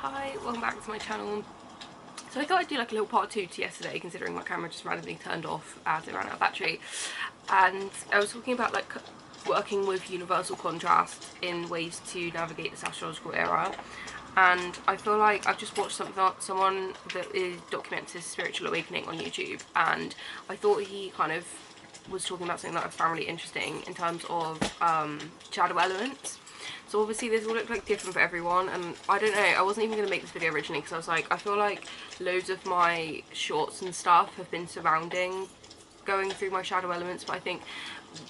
Hi, welcome back to my channel. So I thought I'd do like a little part 2 to yesterday, considering my camera just randomly turned off as it ran out of battery. And I was talking about like working with universal contrast in ways to navigate this astrological era. And I feel like I've just watched someone that documents his spiritual awakening on YouTube, and I thought he kind of was talking about something that I found really interesting in terms of shadow elements. So obviously this will look like different for everyone, and I don't know, I wasn't even going to make this video originally because I was like, I feel like loads of my shorts and stuff have been surrounding going through my shadow elements, but I think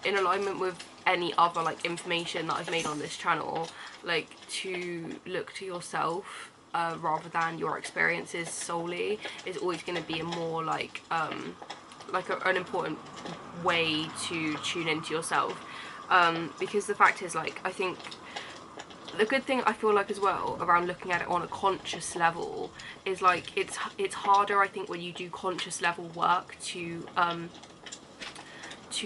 in alignment with any other like information that I've made on this channel, like to look to yourself rather than your experiences solely is always going to be a more like an important way to tune into yourself, because the fact is, like, I think the good thing I feel like as well around looking at it on a conscious level is like it's harder, I think, when you do conscious level work to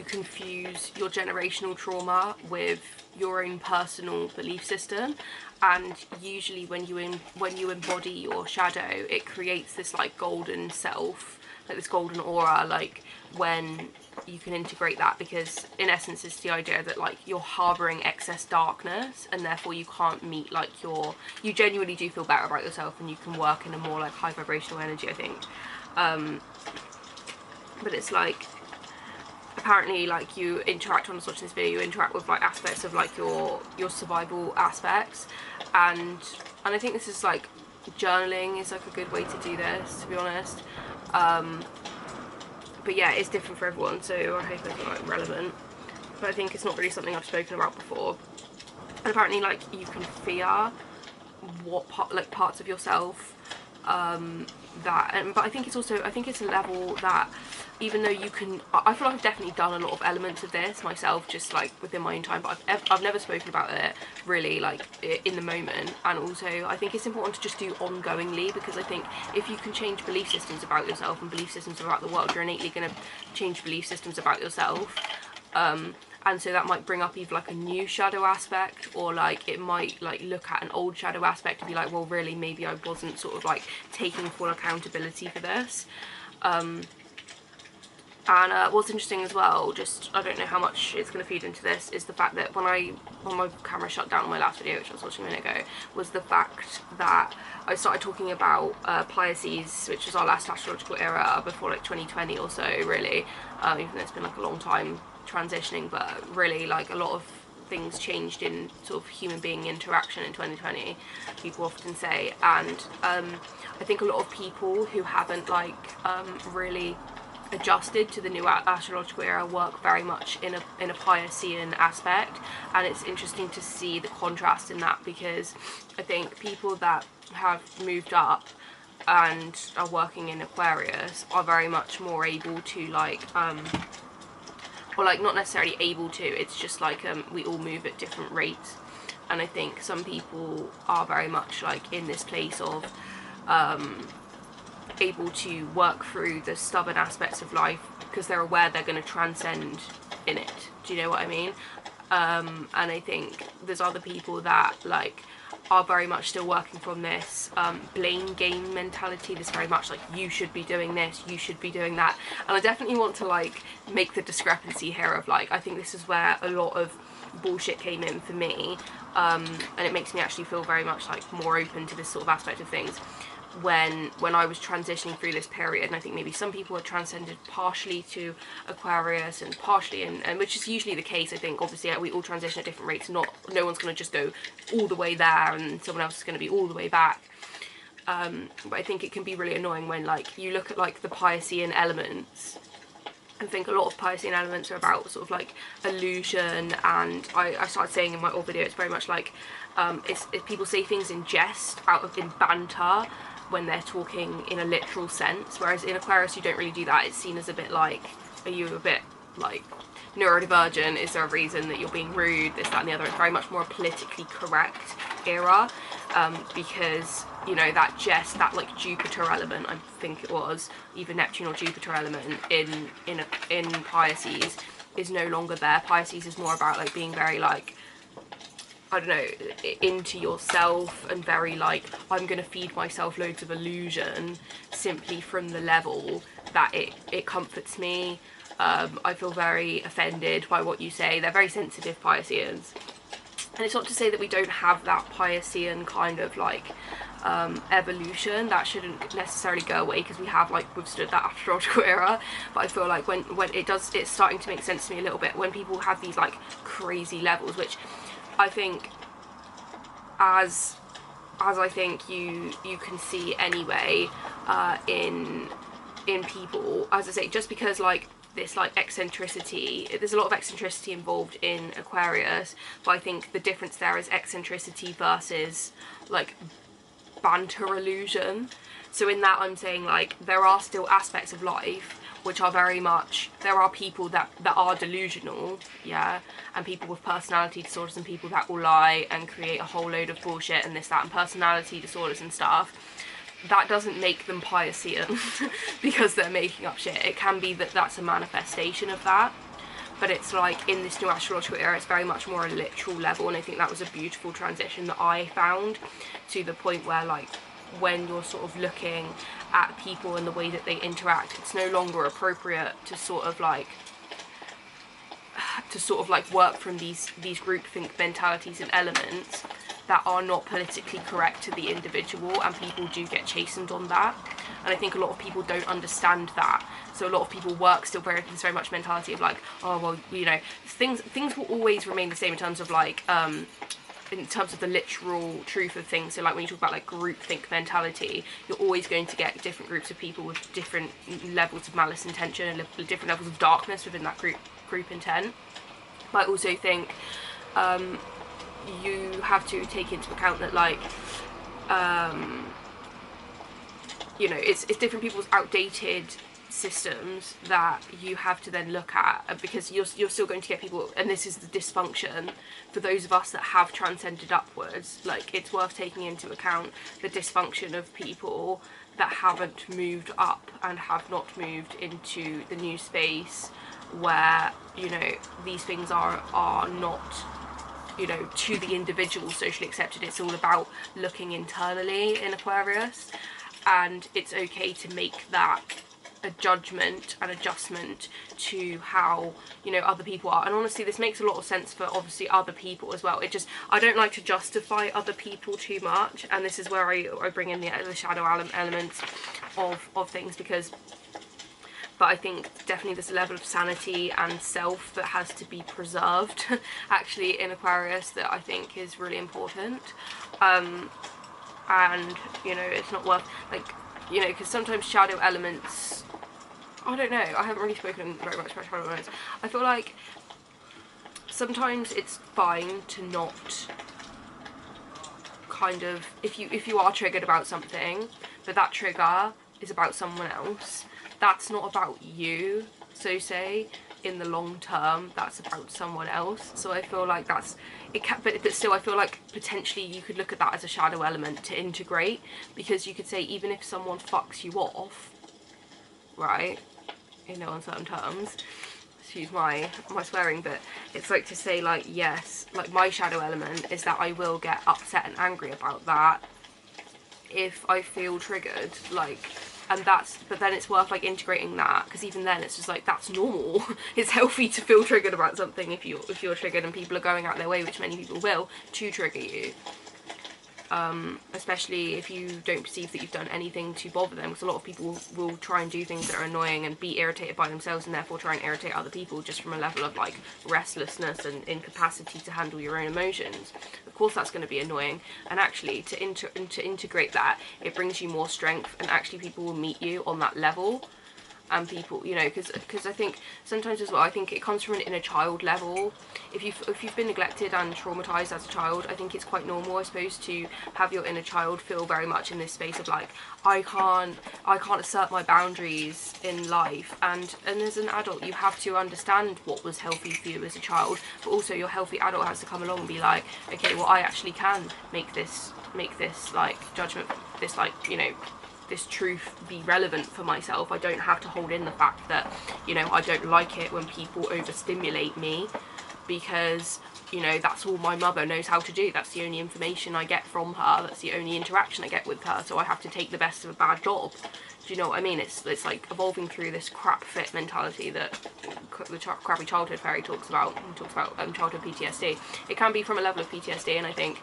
confuse your generational trauma with your own personal belief system. And usually when you embody your shadow, it creates this like golden self, like this golden aura, like when you can integrate that, because in essence it's the idea that like you're harboring excess darkness and therefore you can't meet like you genuinely do feel better about yourself and you can work in a more like high vibrational energy, I think. But it's like, apparently, like, you interact, when I was watching this video, you interact with like aspects of like your survival aspects, and I think this is like, journaling is like a good way to do this, to be honest. But yeah, it's different for everyone, so I hope it's not like relevant, but I think it's not really something I've spoken about before. And apparently, like, you can fear what parts of yourself but I think it's also, I think it's a level that, even though you can, I feel like I've definitely done a lot of elements of this myself, just like within my own time, but I've never spoken about it really like in the moment. And also I think it's important to just do ongoingly, because I think if you can change belief systems about yourself and belief systems about the world, you're innately going to change belief systems about yourself. And so that might bring up either like a new shadow aspect, or like it might like look at an old shadow aspect and be like, well, really, maybe I wasn't sort of like taking full accountability for this. And what's interesting as well, just, I don't know how much it's going to feed into this, is the fact that when my camera shut down on my last video, which I was watching a minute ago, was the fact that I started talking about Pisces, which was our last astrological era before like 2020 or so, really, even though it's been like a long time transitioning, but really like a lot of things changed in sort of human being interaction in 2020, people often say. And I think a lot of people who haven't like really adjusted to the new astrological era work very much in a Piscean aspect, and it's interesting to see the contrast in that, because I think people that have moved up and are working in Aquarius are very much more able to like or like not necessarily able to, it's just like we all move at different rates. And I think some people are very much like in this place of able to work through the stubborn aspects of life because they're aware they're going to transcend in it. Do you know what I mean? And I think there's other people that like are very much still working from this blame game mentality, this very much like, you should be doing this, you should be doing that. And I definitely want to like make the discrepancy here of like, I think this is where a lot of bullshit came in for me, and it makes me actually feel very much like more open to this sort of aspect of things when I was transitioning through this period. And I think maybe some people had transcended partially to Aquarius and partially, and which is usually the case. I think obviously we all transition at different rates, no one's going to just go all the way there and someone else is going to be all the way back. But I think it can be really annoying when like you look at like the Piscean elements. I think a lot of Piscean elements are about sort of like illusion, and I started saying in my old video, it's very much like if people say things in jest, in banter, when they're talking in a literal sense, whereas in Aquarius you don't really do that. It's seen as a bit like, are you a bit like neurodivergent, is there a reason that you're being rude, this, that and the other. It's very much more a politically correct era, because, you know, that jest, that like Jupiter element, I think it was, either Neptune or Jupiter element in Pisces is no longer there. Pisces is more about like being very like I don't know, into yourself, and very like, I'm gonna feed myself loads of illusion simply from the level that it comforts me. I feel very offended by what you say. They're very sensitive Pisceans. And it's not to say that we don't have that Piscean kind of like evolution. That shouldn't necessarily go away, because we have like withstood that astrological era. But I feel like when it's starting to make sense to me a little bit when people have these like crazy levels, which I think, as I think you can see anyway, in people, as I say, just because like this like eccentricity, there's a lot of eccentricity involved in Aquarius, but I think the difference there is eccentricity versus like banter illusion. So in that, I'm saying like there are still aspects of life which are very much, there are people that are delusional, yeah, and people with personality disorders, and people that will lie and create a whole load of bullshit and this, that, and personality disorders and stuff. That doesn't make them Piscean because they're making up shit. It can be that that's a manifestation of that, but it's like in this new astrological era, it's very much more a literal level, and I think that was a beautiful transition that I found, to the point where like when you're sort of looking at people and the way that they interact, it's no longer appropriate to sort of like work from these groupthink mentalities and elements that are not politically correct to the individual, and people do get chastened on that. And I think a lot of people don't understand that, so a lot of people work still this very much mentality of like, oh well, you know, things will always remain the same in terms of like in terms of the literal truth of things. So like when you talk about like groupthink mentality, you're always going to get different groups of people with different levels of malice intention and different levels of darkness within that group intent. But I also think you have to take into account that like you know, it's different people's outdated systems that you have to then look at, because you're still going to get people, and this is the dysfunction for those of us that have transcended upwards. Like, it's worth taking into account the dysfunction of people that haven't moved up and have not moved into the new space where, you know, these things are not, you know, to the individual socially accepted. It's all about looking internally in Aquarius, and it's okay to make that a judgment and adjustment to how, you know, other people are. And honestly, this makes a lot of sense for obviously other people as well. It just, I don't like to justify other people too much, and this is where I bring in the shadow elements of things, because but I think definitely there's a level of sanity and self that has to be preserved actually in Aquarius, that I think is really important. And, you know, it's not worth, like, you know, because sometimes shadow elements, I don't know, I haven't really spoken very much about shadow elements. I feel like sometimes it's fine to not kind of, if you are triggered about something, but that trigger is about someone else, that's not about you, so say, in the long term, that's about someone else. So I feel like that's, it can, but still I feel like potentially you could look at that as a shadow element to integrate, because you could say even if someone fucks you off, right, in no uncertain terms, excuse my swearing, but it's like to say like, yes, like my shadow element is that I will get upset and angry about that if I feel triggered, like, and that's, but then it's worth like integrating that, because even then it's just like, that's normal. It's healthy to feel triggered about something if you're triggered, and people are going out their way, which many people will, to trigger you. Especially if you don't perceive that you've done anything to bother them, because a lot of people will try and do things that are annoying and be irritated by themselves, and therefore try and irritate other people just from a level of like restlessness and incapacity to handle your own emotions. Of course that's going to be annoying, and actually to integrate that, it brings you more strength, and actually people will meet you on that level. And people, you know, because I think sometimes as well, I think it comes from an inner child level. If you've been neglected and traumatized as a child, I think it's quite normal, I suppose, to have your inner child feel very much in this space of like, I can't assert my boundaries in life. And as an adult, you have to understand what was healthy for you as a child, but also your healthy adult has to come along and be like, okay, well, I actually can make this like judgment, this like, you know, this truth be relevant for myself. I don't have to hold in the fact that, you know, I don't like it when people overstimulate me, because you know, that's all my mother knows how to do. That's the only information I get from her. That's the only interaction I get with her. So I have to take the best of a bad job. Do you know what I mean? It's like evolving through this crap fit mentality that the crappy childhood fairy talks about. He talks about childhood PTSD. It can be from a level of PTSD, and I think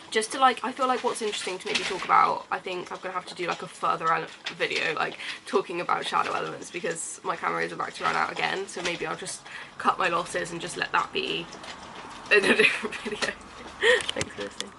just to like, I feel like what's interesting to maybe talk about, I think I'm gonna have to do like a further video like talking about shadow elements, because my camera is about to run out again, so maybe I'll just cut my losses and just let that be in a different video. Thanks for listening.